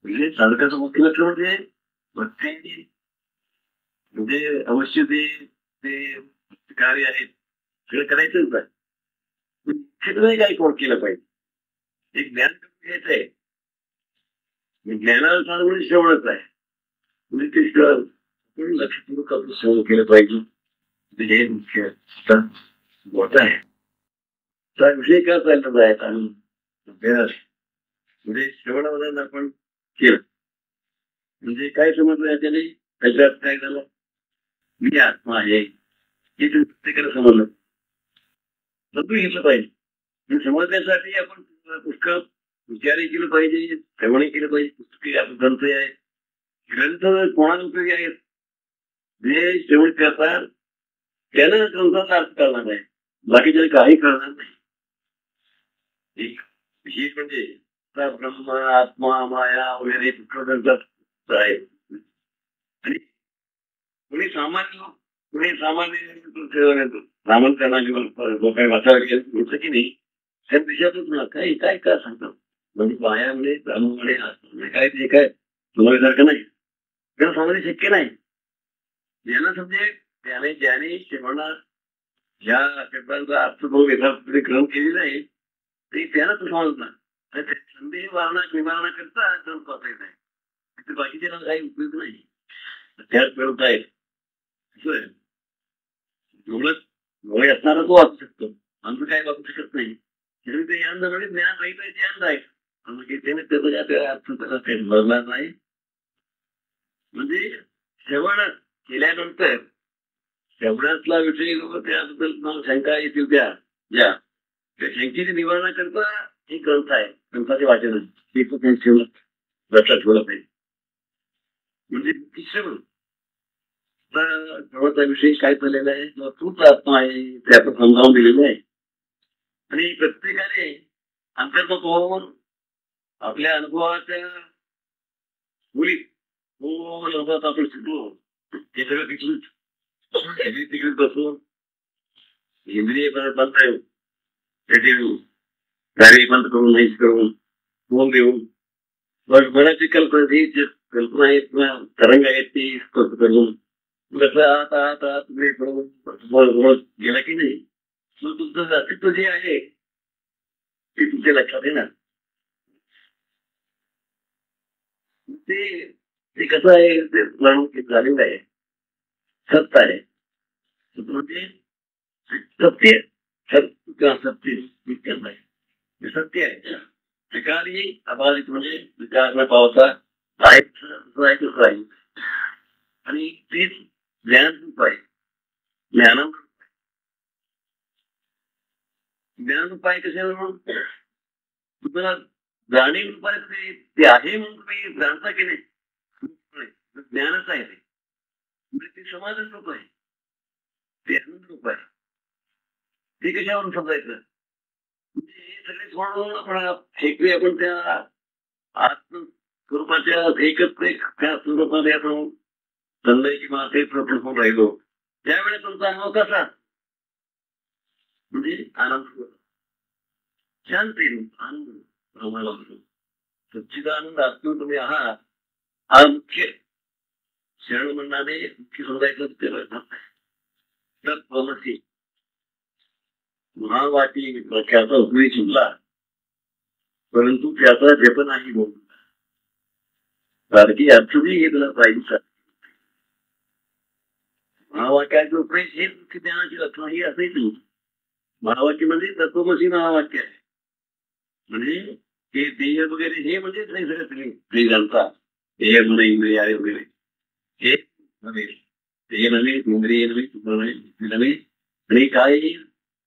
म्हणजे साधकाचं मुख्य लक्ष म्हणजे भक्ती, म्हणजे अवश्य ते ते कार्य आहेत सगळं करायचंच आहे. मुख्यत्वे काय कोण केलं पाहिजे, एक ज्ञान करून घ्यायचंय. ज्ञानाला साधन म्हणजे श्रवणच आहे. म्हणजे ते आपण लक्षपूर्वक आपण श्रवण केलं पाहिजे. हे मुख्य मोठं आहे. त्या विषय काय चाललेला आहे आणि अभ्यास म्हणजे श्रवणावधान आपण केलं म्हणजे काय समजलं याच्याने, त्याच्यात काय झालं, मी आत्मा आहे हे प्रत्येकाला समजलं. समजून घेतलं पाहिजे. समजण्यासाठी आपण पुस्तक विचारही केलं पाहिजे, श्रवणही केलं पाहिजे. पुस्तके ग्रंथ आहे, ग्रंथ कोणाला उपयोगी आहेत, जे श्रवण करतात त्यानं ग्रंथाचा अर्थ करणार आहे, बाकीच्या काही करणार नाही. एक विशेष म्हणजे ब्रह्म आत्मा माया वगैरे ग्रंथात आहे. आणि कोणी सामान्य त्यांना काही वाचायला घेतलं की नाही, त्या विषयातच ना काय काय काय सांगतात. म्हणजे माया म्हणजे ब्रह्म काय ते काय तुम्हासारखं नाही, त्याला समजणे शक्य नाही. ज्यांना समजे ज्याने श्रवणा ज्या शब्दांचा अर्थ तो यथार्थपणे ग्रहण केलेला आहे ते त्याला तो समजणार. संदेह निवारणा करता ग्रंथ वाचायचा आहे, बाकीचे काही उपयोग नाही. त्यात ग्रंथ आहे डोळे असणारा तो वाचू शकतो, आमचं काय वाचू शकत नाही. ते ज्ञान राहिलं ज्ञान राहील, त्याने त्याचा अर्थ त्याला काही भरणार नाही. म्हणजे श्रवण केल्यानंतर श्रवणातला विषय त्याबद्दल शंका येतील त्या ज्या शंकेची निवारणा करता हे ग्रंथ आहे, ग्रंथाचे वाचन हे ठेवलं लक्षात ठेवलं पाहिजे. म्हणजे श्रवण श्रवणाचा विषय काय चाललेला आहे, तूच आत्मा आहे ते आपण समजावून दिलेलं आहे. आणि प्रत्येकाने अंतर्गत होऊन आपल्या अनुभवाच्या मुली आपण शिकलो हे सगळं तिकडे बसून इंद्रिय बंद बंद करून नाही करून फोन देऊन मनाची कल्पना आहेत किंवा तरंग आहेत ती करून आता तुम्ही गेला की नाही तुमचं अस्तित्व जे आहे ते तुमच्या लक्षात येणार. ते कसं आहे ते झालेलं आहे, सत्य आहे म्हणजे सत्य सत्य आहे, सत्य आहे. विकारी अबाधित म्हणजे विकार न पावता राहील आणि तेच ज्ञान रूप आहे. ज्ञान उपाय कशाला तुम्हाला जाणीव रूपाय ते आहे म्हणून तुम्ही जाणता की नाही, ज्ञानच आहे ते समाजच रूप आहे, ते आनंद रूप आहे. ते कशावरून समजायचं म्हणजे हे सगळे सोडून आपण त्या आत्मस्वरूपाच्या एकच स्वरूपाने आपण संलय किंवा ते प्रकल्प होऊन राहिलो त्यावेळेस तुमचा अनुभव कसा म्हणजे आनंद शांती आनंद सच्चिदानंद आत्म तुम्ही आहात हा मुख्य शरण म्हणणारे मुख्य समजायचं तत्वमसी महावाटी त्याचा उपयोग शिकला परंतु त्याचा जप नाही बोलला सारखी अर्थही घेतला पाहिजे. महावाक्याचा उपयोग हे मुख्य ज्ञानाची लक्षण ही असेच नाही. महावाक्य म्हणजे तत्वमसी महावाक्य आहे म्हणजे हे देह वगैरे हे म्हणजे नाही सगळं तुम्ही जाणता देह म्हणे इंद्रिय आहे वगैरे हे नव्हे, देह नव्हे इंद्रिय नव्हे आणि काय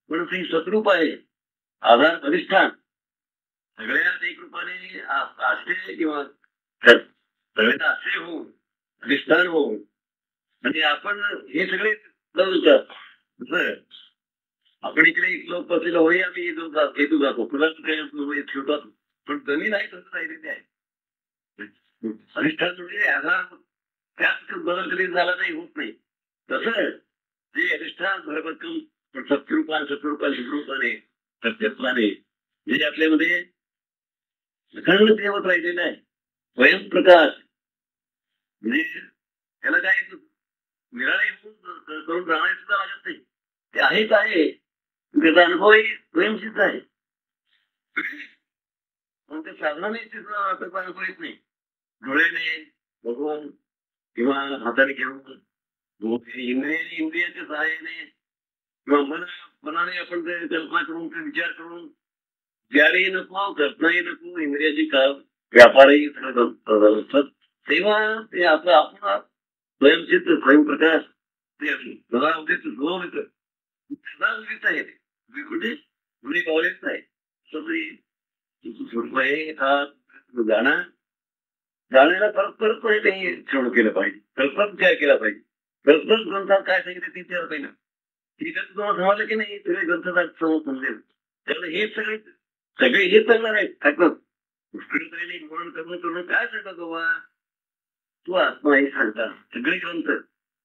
पण ते सद्रूप आहे, आधार अधिष्ठान सगळ्यात एक रूपाने आश्रय किंवा सगळ्यांना आश्रय होऊन अधिष्ठान होऊन म्हणजे आपण हे सगळे आपण इकडे लोक बसलेलं होई आम्ही येतो जातो तुला ठेवतात पण जमीन आहे तसं राहिलेली आहे. अधिष्ठान म्हणजे आधार त्यात बदल कधी झाला नाही होत नाही. तसं जे अधिष्ठान भरभक्कम पण सत्रूपाने सत्यत्वाने जे आपल्यामध्ये अखंड देवत राहिलेलं आहे स्वयंप्रकाश म्हणजे त्याला काय निराळे करून राहणे सुद्धा लागत नाही. ते आहेच आहे, त्याचा अनुभवही स्वयंसिद्ध आहे. पण ते साधनाने त्याचा अनुभव येत नाही. डोळ्याने बघून किंवा हाताने घेऊन इंद्रियाच्या सहाय्याने किंवा मनाने आपण ते कल्पना करून ते विचार करून विचारही नको, कल्पनाही नको, इंद्रियाची व्यापारही असतात, तेव्हा ते आपलं आपण स्वयंसिद्ध स्वयंप्रकाश ते सदा आहे. कुठे कुठे पावलेच नाही. जाण्याला परत परत नाही श्रवण केलं पाहिजे, परत विचार केला पाहिजे. परत ग्रंथात काय सांगितलं ते विचार पाहिजे. ठीक आहे, तुम्हाला समजलं की नाही सगळे ग्रंथात समजेल. त्यामुळे हे सगळे हे चालणार आहेत. करणं काय सांगता बाबा, तू आत्मा हे सांगता सगळे ग्रंथ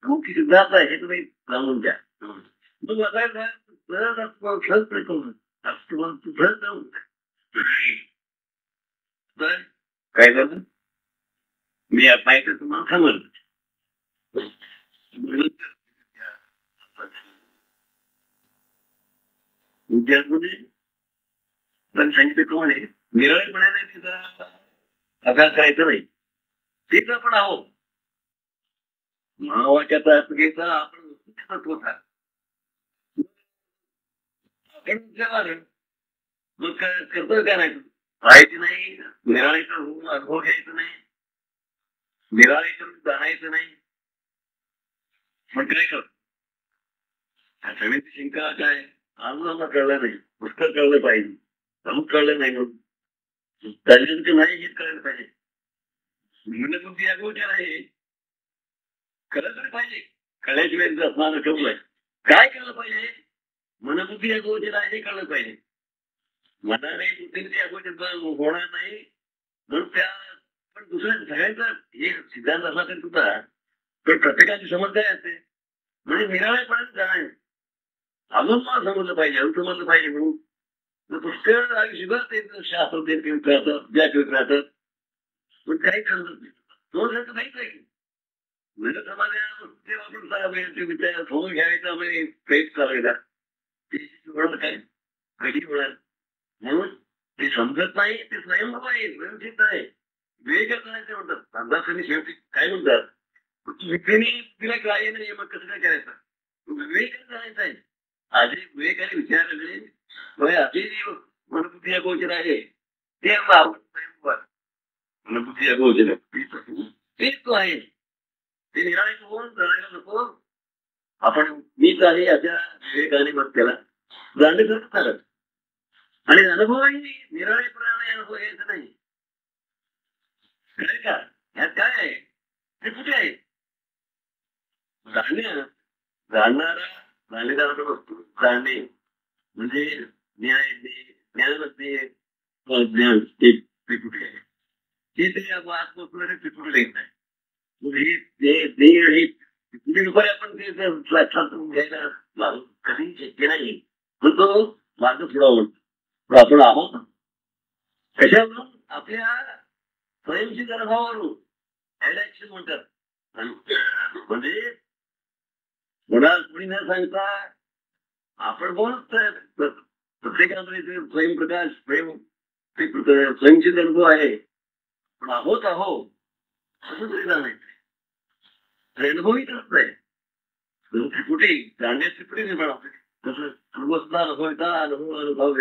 मुख्य सिद्धार्थ आहे हे तुम्ही जाणून द्या. मग बघायला काय झालं, मी पाहिजे तुम्हाला समजलं. विद्यार्थी सांगितल्याप्रमाणे निराळेपणाने तिचा अभ्यास करायचा नाही. तेच आपण आहोत. महावाक्याचा अर्थ घ्यायचा आपण मग काय कर्तव्य काय नाही, पाहायची नाही, निराळेचं होऊन अनुभव घ्यायचं नाही, निराळे करून जाणायचं नाही. मग काय करतो सगळ्यांची शंका काय, आम्हाला कळलं नाही, पुस्तक कळलं पाहिजे, अमुक कळलं नाही म्हणून चाललं नाही हेच कळलं पाहिजे. मनबुद्धी अगोचर आहे, कळलं तरी पाहिजे. कळल्याची वेळ असणार ठेवलंय, काय कळलं पाहिजे, मनबुद्धी अगोचर आहे हे कळलं पाहिजे. मनाने बुद्धीचे अगोचर होणार नाही म्हणून त्या, पण दुसऱ्या सगळ्यांचा हे सिद्धांत असला तरी सुद्धा पण प्रत्येकाची समज काय असते, म्हणजे निराळेपणाने जाणार अजून मला समजलं पाहिजे, अजून समजलं पाहिजे म्हणून पुष्कळ आयुष्यभर ते शास्त्र देत राहतात, व्याख्यात राहतात, पण काही समजत नाही. दोन जण नाहीच आहे की म्हणजे आपण विचार समजून घ्यायचा म्हणजे प्रयत्न करायचा काय कधी होणार. म्हणून ते समजत नाही, ते स्वयंभव आहे, स्वयंसिद्ध आहे. विवेक करायचं म्हणतात अंदाजाने शेवटी काय म्हणतात, विवेकाने तिला काय नाही, मग कसं काय करायचं, विवेक करायचं आहे. आधी विवेकाने विचारले आधी मनबुद्धी अगोचर आहे ते मनबुद्धी अगोचर तेच तो आहे. ते निराळे होऊन जाणायला नको. आपण मीच आहे अशा विवेकाने मग त्याला जाणलं करत आणि अनुभवही निराळेपणाने अनुभव घ्यायचा नाही. कळेल का ह्यात काय आहे, हे कुठे आहे जाणणारा जाणीदार वस्तू जाणणे म्हणजे न्याय ज्ञानामध्ये ज्ञान ते कुठे आहे ते आत्मस्वरूपाने त्रिपुटी येत नाही. दुपारी आपण ते लक्षात घ्यायला कधी शक्य नाही, पण तो मार्ग पुढा म्हणतो. आपण आहोत कशावरून, आपल्या स्वयंसिद्ध अनुभवावरून ऍडॅक्शन म्हणतात. म्हणजे कोणी न सांगता आपण बोलत प्रत्येकामध्ये स्वयंप्रकाश स्वयंसिद्ध अनुभव आहे, पण आहोत असं तरी जाणायचं अनुभवही करत नाही. त्रिपुटी जाणण्यात त्रिपुटी निर्माण होते. तसं अनुभव सुद्धा अनुभव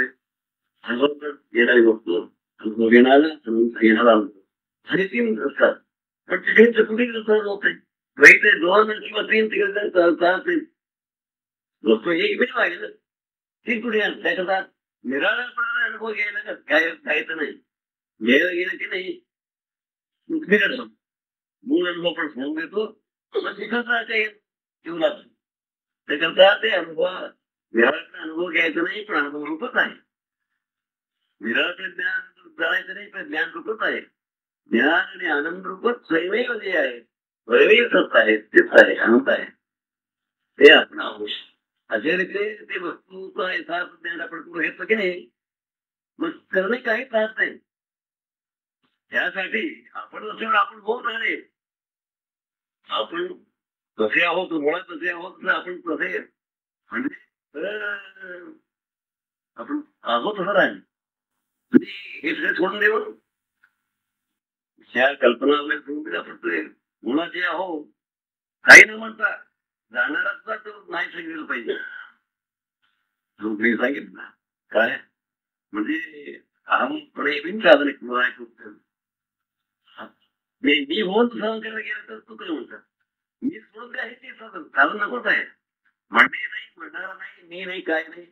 येणारी गोष्ट अनुभव घेणारा आणि तीन असतात, पण तिकडे त्रिपुटी होत नाही. ते दोन किंवा तीन तिकडे वस्तू एक बी पाहिजे तीन कुठे त्याकरता निराळपणाने अनुभव घ्यायला काय जायचं नाही. घ्यायला गेलं की नाही बिघडतो, मूळ अनुभव पण सांगून देतो. त्याकरता ते निराळपणे अनुभव घ्यायचा नाही, पण अनुभव रूपच आहे. निराळपणे ज्ञान जाणायचं नाही, पण ज्ञान रूपच आहे. ज्ञान आणि आनंद रूपच स्वयमेव जे आहे, स्वयमेव सत्ता आहे, तेच आहे, आनंद आहे. ते आपण आहोत अशा रीतीने ते वस्तूचा यथार्थ ज्ञान आपण करू घेतलं की नाही, मग करणे काहीच राहत नाही. यासाठी आपण असल्यावर आपण होत आहे. आपण कसे आहोत, मुळात कसे आहोत ना, आपण कसे म्हणजे आपण आहोत तसं राहील. हे सगळे सोडून देऊन ह्या कल्पना वगैरे सोडून दिल्या, आपण ते मुळाचे आहो काही न म्हणता जाणारा तो नाही सांगितलं पाहिजे. मी सांगितलं ना काय म्हणजे अहमपणे बिनसाधन मी होऊन सहन करायला गेलं तर तू काय म्हणतात मी सोडून ते आहे ते साधन साधन नकोच आहे. म्हणणे नाही, म्हणणारा नाही, मी नाही, काय नाही,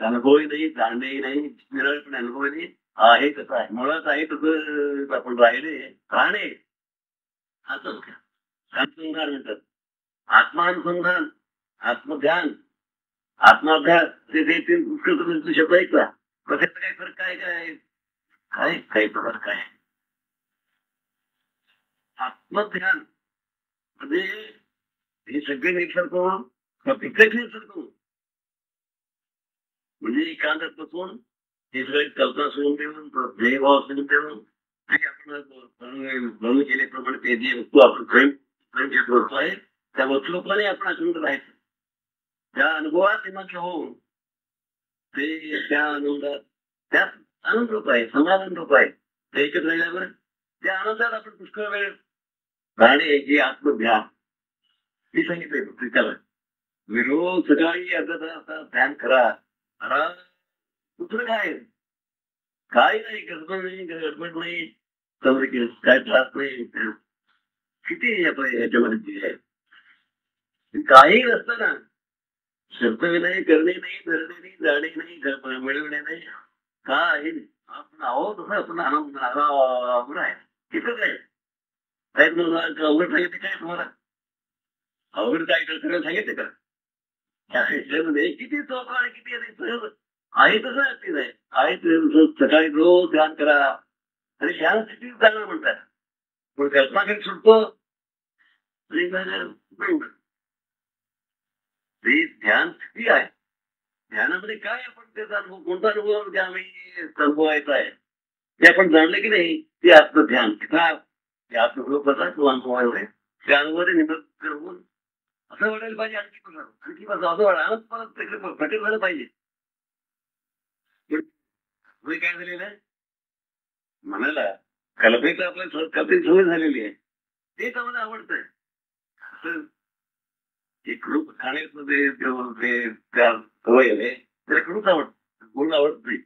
अनुभवही नाही, जाणणेही नाही, निरळपणे अनुभव नाही, आहे तसं आहे, मुळात आहे तसं आपण राहिले राहणे. असं अनुसंधान म्हणतात, आत्मानुसंधान, आत्मध्यान, आत्माभ्यास, ते तीन पुष्कळ शब्द ऐकला. कशाचा काही फरक काय काय काय काही फरक काय आत्मध्यान म्हणजे हे सगळे निसर्ग प्रत्येक निसर्ग म्हणजे एकांतात बसून हे सगळे कल्पना सोडून देऊन ध्येयभाव सोडून देऊन आणि आपण म्हणून केल्याप्रमाणे ते जे वस्तू आपण वस्तू आहे त्या वस्तूप्रमाणे आपण आनंद राहायचं. त्या अनुभवात निमग्न होऊन ते त्या आनंदात त्यात आनंद रूप आहे, समाधान रूप आहे. ते एकत्र राहिल्यावर त्या आनंदात आपण पुष्कळ वेळ राहणे हे आत्मध्यान मी सांगितलंय त्याला. रोज सकाळी अर्धा तास ध्यान करा. अरे दुसरं काय काही नाही, गडबड नाही, गडबड नाही, काय त्रास नाही. किती आपल्या याच्यामध्ये काही नसतं ना. कर्तव्य नाही, करणे नाही, धरणे नाही, जाणे नाही, मिळवणे नाही, काय आपण आहोत तसं आपण आनंद आहे. तिथंच आहे. काय तुम्हाला अवघड सांगितले काय तुम्हाला अवघड काय सगळं सांगितले का किती चौक आणि किती आहे तसं आहे. आहे सकाळी रोज ध्यान करा आणि ध्यान स्थितीत जाणं म्हणतात. पण कल्पना कधी सुटतो ते ध्यान स्थिती आहे. ध्यानामध्ये काय आपण त्याचा अनुभव कोणता अनुभव आम्ही अनुभवायचा आहे ते आपण जाणले की नाही ते आत्मध्यान तिथं आत्मभोग कसा तो अनुभव आहे त्या अनुभवाने निमंत्रण करून असं वाटायला पाहिजे आणखी आणखी असं वाटत प्रकट झालं पाहिजे. काय झालेलं आहे म्हणायला कल्पनेचं आपल्या कल्पनेची सवय झालेली आहे ते आम्हाला आवडतंय. असं एक ग्रुप खाण्यामध्ये त्या सवय आहे त्याला कडूच आवडत गोड आवडत नाही.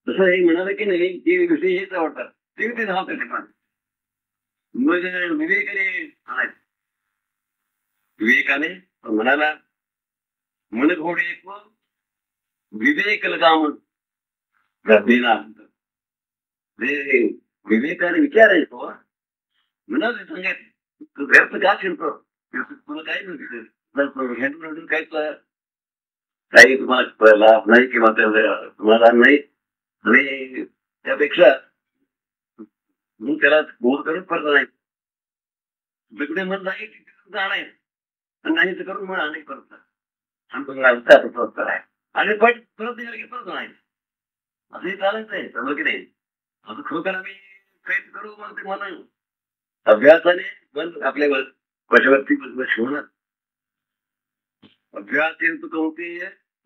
तसं हे म्हणाले की नाही ते विषय हेच आवडतात ते नाव त्याचे पण मग विवेकाने म्हणाला मन घोडे विवेक लगाम देणार विवेकाने विचारायचो म्हणाले सांगायचं व्यर्थ का शिरतो तुला काय नाही काय काही तुम्हाला लाभ नाही किंवा तुम्हाला नाही आणि त्यापेक्षा म्हणून त्याला बोध करून परत नाही बिकडे मत नाही जाणार नाही तर करून म्हणा अनेक परत आणि पण परत परत नाही असंही चालायचं आहे समज की नाही. असं खरोखर आम्ही प्रयत्न करू मग ते म्हणून अभ्यासाने बंद आपल्या वशवर्ती होणार. अभ्यास कोणते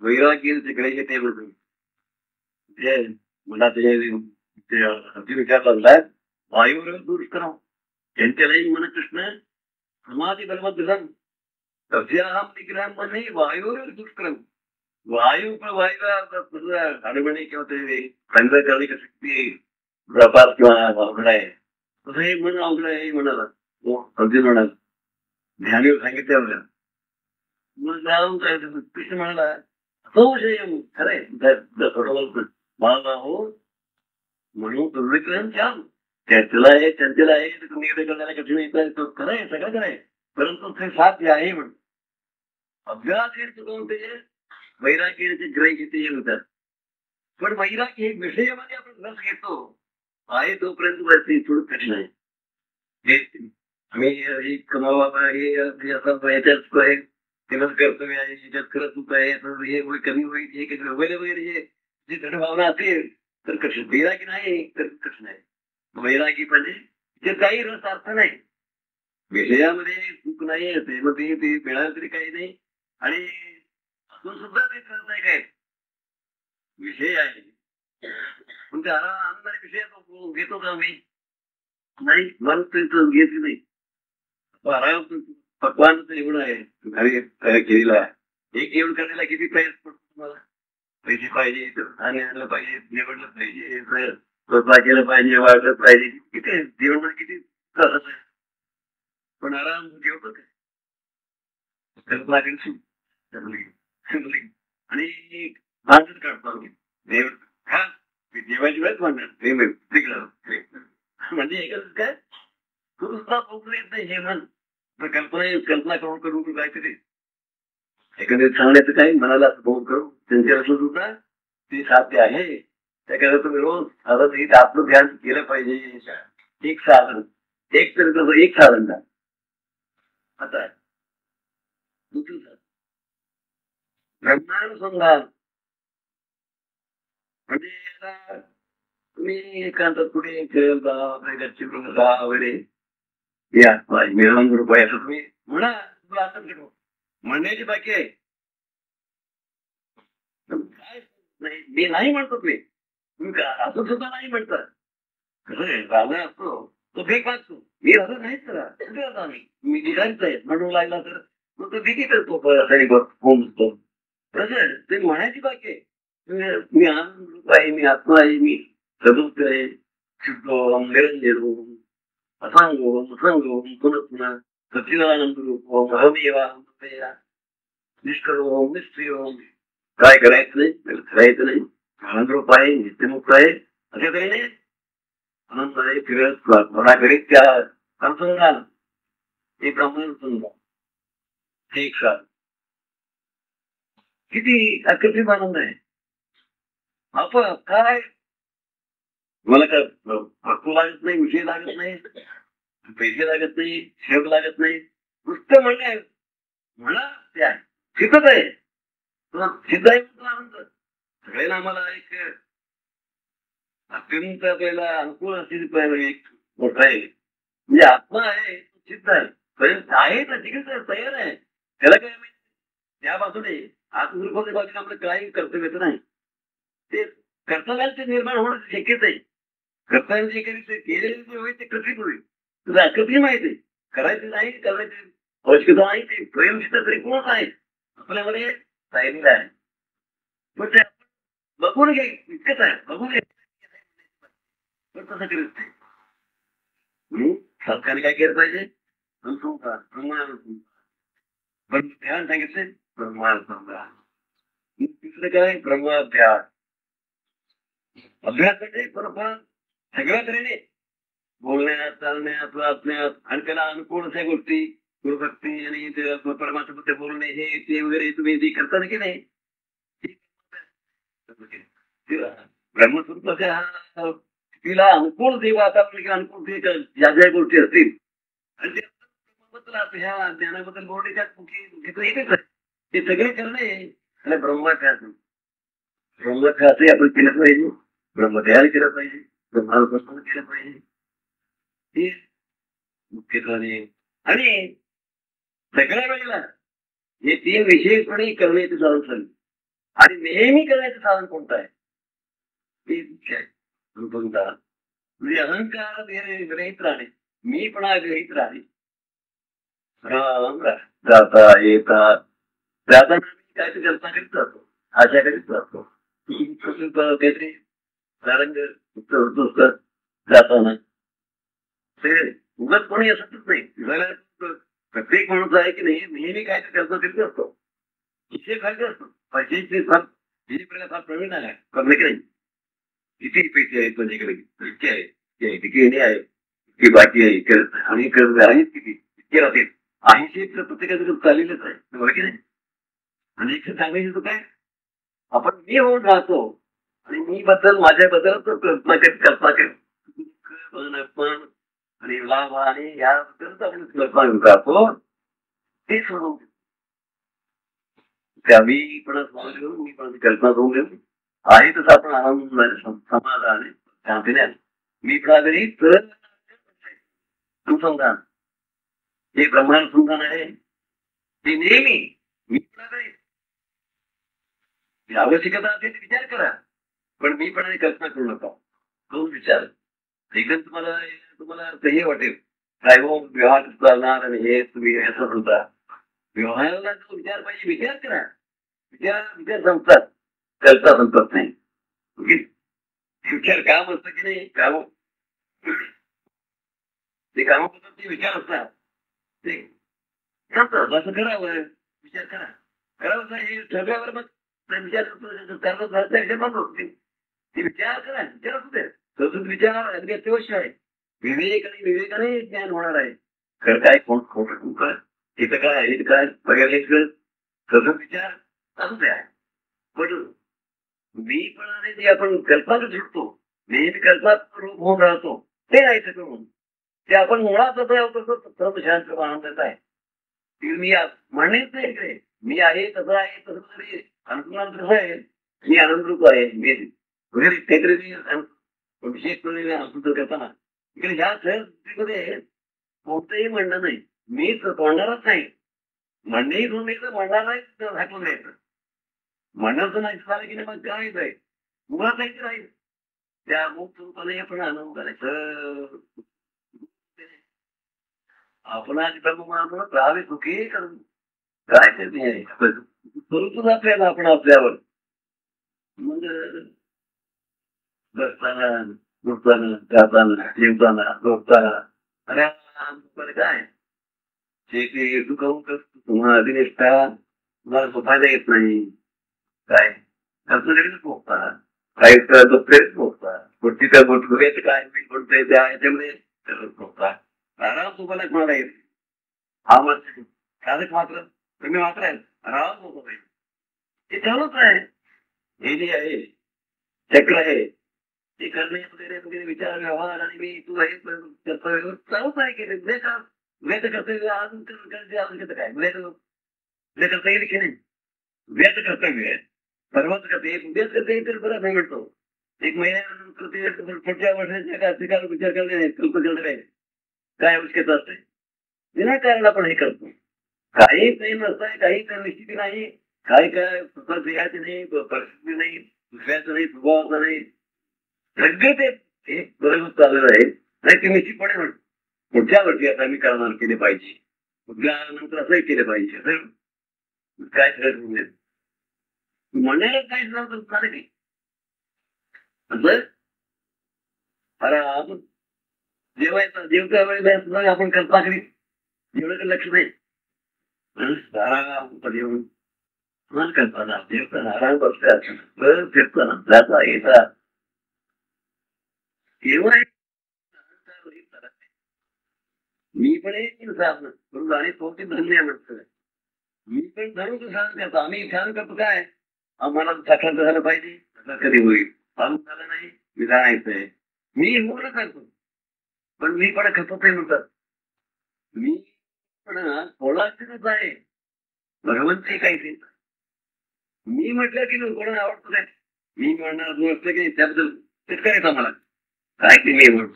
वैराग्य तिकडे ते मनात अति विचार चाललाय वायूवर दूर करा त्यांच्यालाही मन कृष्ण समाधी बलमधन तस्याहम निग्रह मन वायूवर दुष्कर्म वायू वायूला अडवणे किंवा ते थंड करणे शक्ती व्यापार किंवा अवघड आहे तसं हे मन अवघड आहे म्हणाला अर्जुन म्हणाला ध्यानीवर सांगितलं मग जाऊन काय कृष्ण म्हणाला संशय खरंय मला हो म्हणून दुर्विक्रम छान चंचल आहे चंचल आहे निर्णय करण्याला कठीण येत खरं आहे सगळं खरं आहे परंतु ते साध्य आहे म्हणून अभ्यास हे चुकवून ते वैराग्याचे ग्रह घेते म्हणतात. पण वैराग्य हे विषयामध्ये आपण रस घेतो आहे तोपर्यंत थोडं कठीण आहे. हे आम्ही कमावा हे असं याच्यात तेव्हा कर्तव्य आहे याच्यात खरं चुक आहे हे कमी होईल हे वगैरे वगैरे हे जी दृढ भावना असेल तर कठीण वैराग्य नाही तर कठीण आहे. वैरागी म्हणजे ते काही रस अर्थ नाही, विषयामध्ये सुख नाही, त्यामध्ये ते मिळालं तरी काही नाही, आणि असून सुद्धा ते करत नाही काय. विषय आहे पण ते आणणारे विषय घेतो का मी? नाही, मन त्याचं घेत नाही. भगवान एवढं आहे घरी केलेला आहे. एक जेवण करायला किती पैसे पडतो तुम्हाला? पैसे पाहिजे, आणि आणलं पाहिजे, निवडलं पाहिजे, स्वतः केलं पाहिजे, वाढलं पाहिजे, किती जेवण किती त्रास आहे. पण आराम जेवतो काय? कल्पना आणि माणसं काढतो देव हा देवाची वेळच म्हणणार तिकडं म्हणजे एकच काय तू सुद्धा पोचलं येत नाही हे म्हण. कल्पना करून करून काहीतरी एखाद्या सांगण्याचं काही मनाला बोध करू त्यांच्या सुद्धा ते साध्य आहे. त्याकडे तुम्ही रोज साधन आपलं ध्यान केलं पाहिजे. एक साधन, एक तरी तसं एक साधन द्या. आता दुसरं साधन ब्रह्मानुसंधान म्हणजे आता तुम्ही एखादं कुठे घरची वगैरे या मिळवून रुपये असं तुम्ही म्हणा, तुला आता म्हणण्याची बाकी आहे. काय नाही, मी नाही म्हणतो तुम्ही असं सुद्धा नाही म्हणतात. कसं आहे, राजा असतो तो भेक वाचतो, मी राजा नाहीच करा कुठे आता मी निघायच आहे म्हणून लागला तर मग तो भेटी करतो होऊन असतो. तसं ते म्हणायची बाकी आहे. मी आनंद रूप आहे, मी आत्मा आहे, मी सदुक्त आहे, शुद्धोम निरंजनोम असांगोम असंगोम पुन्हा पुन्हा सच्चिदानंद रूपोम अहमेवा निष्करोम निष्क्रियोम. काय करायचं नाही, करायचं नाही, आनंद रूप आहे, नित्यमुक्त आहे, असे काही नाही. आनंद आहे, फिरत मनाकडे त्या अनुसंधान हे ब्रह्मानुसंधान हे एक साथ किती अकर्षित आनंद आहे. आपण काय मला काय वस्तू लागत नाही, विषय लागत नाही, पैसे लागत नाही, शब्द लागत नाही, नुसतं म्हणणे म्हणा ते आहे, सिद्धच आहे, सिद्ध आहे म्हणतो आनंद. सगळ्यांना आम्हाला एक अत्यंत आपल्याला अनुकूल असलेली एक मोठा आहे म्हणजे आत्मा आहे, सिद्ध आहे, आहे ना तिकडे तयार आहे. त्याला काय त्या बाजूने आत्मनिर्भर बाजूने आपलं काही कर्तव्य नाही. ते कर्तव्याचे निर्माण होणं शक्यच आहे. कर्तव्य जे काही केलेले जे होईल ते कठीण होईल, तुला अकठीण माहिती आहे. करायचं नाही, करायचं आवश्यकता नाही, ते स्वयंसिद्ध तरी कोणच आहे आपल्यामध्ये राहिलेलं आहे. पण ते बघून घे इतकंच आहे, बघून घे पण तसं करत नाही. सरकारने काय केलं पाहिजे? पण ध्यान सांगितलं ब्रह्मानुसंधान. तिसरं काय? ब्रह्माध्यास. अभ्यास म्हणजे बरोबर सगळ्या तऱ्हेने बोलण्यात, चालण्यात, वाचण्यात, आणि त्याला अनुकूल अशा गोष्टी गुरुभक्ती आणि परमात्मा बोलणे हे ते वगैरे तुम्ही जे करता की नाही ब्रह्मस्वरूपाच्या तिला अनुकूल जे वातावरण किंवा अनुकूल जे ज्या ज्या गोष्टी असतील आणि ह्या ज्ञानाबद्दल बोलणे ते सगळे करणे आणि ब्रह्माध्यास. ब्रह्मध्यासही आपण केलं पाहिजे, ब्रह्मध्यान केलं पाहिजे, ब्रह्मानुपस्थित केलं पाहिजे. हे मुख्यत्वाने आणि सगळ्या वेळेला हे तीन विशेषपणे करण्याचे साधन झाले. आणि नेहमी करण्याचं साधन कोणतं आहे? ते मुख्य आहे. म्हणजे अहंकार ग्रहित राहणे, मी पण ग्रहित राहणे. जाता येतात जाताना काय ते कल्पना करीत राहतो, आशा करीत राहतो काहीतरी जाताना ते उगत कोणी असतच नाही. प्रत्येक माणूस आहे की नाही नेहमी काय ते कल्पना करीत असतो, विषय खाली असतो. पैशाचे फार फार प्रवीण आहे करणे की नाही. किती पैसे आहेत माझ्याकडे, इतके आहे, किती आहे, इतकी बाकी आहे, आणि कर्ज आहेत किती, इतके राहतील. आहे प्रत्येकाचं चाललेलंच आहे बरोबर की नाही. आणि एक सांगायचं काय, आपण मी होऊन राहतो आणि मी बद्दल माझ्याबद्दल कल्पना करत आणि लाभ आणि याबद्दल आपण कल्पना राहतो. ते सोडून त्या मी पण घेऊन मी पण कल्पना करून घेऊन आहे तसं आपण आनंद समाधान शांतीने मी प्रागरी तर अनुसंधान हे ब्रह्मानुसंधान आहे ते नेहमी मी प्रागरी आवश्यकता असेल ते विचार करा पण मी पण कल्पना करू नका तो विचार एकदम तुम्हाला तुम्हाला हे वाटेल काय हो व्यवहार चालणार आणि हे तुम्ही असं म्हणता व्यवहाराला जो विचार पाहिजे विचार करा विचार विचार संपतात कल्पना संपत नाही विचार काम असतं की नाही काम ते काम होतात ते विचार असतात ते संपतात असं करावं विचार करा करावं हे ठरल्यावर मग विचार विचार बंद होते ते विचार करा विचार असू दे सतत विचार अगदी अत्यावश्य आहे विवेकाने ज्ञान होणार आहे खरं काय कोण खोटं काय इथं काय आहे काय वगैरे सतत विचार असू द्या पण मी पण जे आपण कल्पना शिकतो नेहमी कल्पना रूप होऊन राहतो ते नाही करून ते आपण मुळात तसं शांत आनंदात आहे मी म्हणेच नाही इकडे मी आहे तसं आहे तसं तरी अनुमान कसं आहे मी आनंदरूप आहे मी वगैरे काहीतरी विशेष असं करताना इकडे ह्या सहजमध्ये कोणतंही म्हणणं नाही मी तोंडारच नाही म्हणणेही तुम्ही तर म्हणणार नाही झाकून द्यायचं म्हणण्याचं नाही झालं की नाही मग काय आहे मुळात नाही राहील त्या मुक्तपणे आपण आनंद करायचं आपण आज ब्रह्म राहावे सुखी करून काय ते स्वरूपच आपल्याला आपण आपल्यावर मग बसताना झोपताना जाताना जेवताना झोपताना अरे काय शेती दुखावून तुम्हाला दिनेष्ठा तुम्हाला झोपायला येत नाही काय लगेच झोपता काही दुसरेच झोपता पुढची त्या गोष्ट काय मी म्हणतोय त्या याच्यामध्ये झोपता आराम तुम्हाला कोणाला येत हा मात्र साधक मात्र तुम्ही मात्र आहे आराम होतो ते चालूच आहे हे जे आहे चक्र आहे ते करणे वगैरे वगैरे विचार व्यवहार आणि मी तू आहे कर्तव्य चालूच आहे की व्यक्त कर्तव्य अजून काय व्यक्त करता येईल की नाही व्यक्त कर्तव्य आहे सर्वच करते एक उद्याच करता येईल तर बरं नाही म्हणतो एक महिन्यानंतर पुढच्या वर्षाच्या विचार करणे नाही कल्पना काय काय आवश्यकता असते विनाकारण आपण हे करतो काही काही नसतंय काही निश्चिती नाही काय काय स्वतः यायचं नाही परिस्थिती नाही दुसऱ्याचं नाही स्वभावाचं नाही सगळं ते बरोबर चाललेलं आहे नाही ते निश्चितपणे म्हणतो पुढच्या वर्षी आता मी करणार केले पाहिजे पुढल्या नंतर असंही केलं पाहिजे असं काय ठरत म्हणायला काय झालं की आपण जेवायचं जेवता वेळेला आपण कल्पना करी एवढं लक्ष नाही येऊन कल्पना जेवताना आराम बसतात फिरताना जाता येतात केव्हा मी पण एक आणि तो ते धन्य म्हणतोय मी पण धरून सहन करतो आम्ही सहन करतो काय आम्हाला साक्षात झालं पाहिजे कधी होईल पाऊस झाला नाही मी जाणायचंय मी मोठं करतो पण मी पण खपत नाही म्हणतात मी पण कोणाचीच आहे भगवंतही काही मी म्हटलं की कोणाला आवडतो काय मी म्हणणार जो असतं की त्याबद्दल तेच करायचं मला काय ते मी म्हणून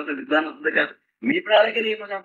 विद्वान असतं का मी पण आला की नाही मग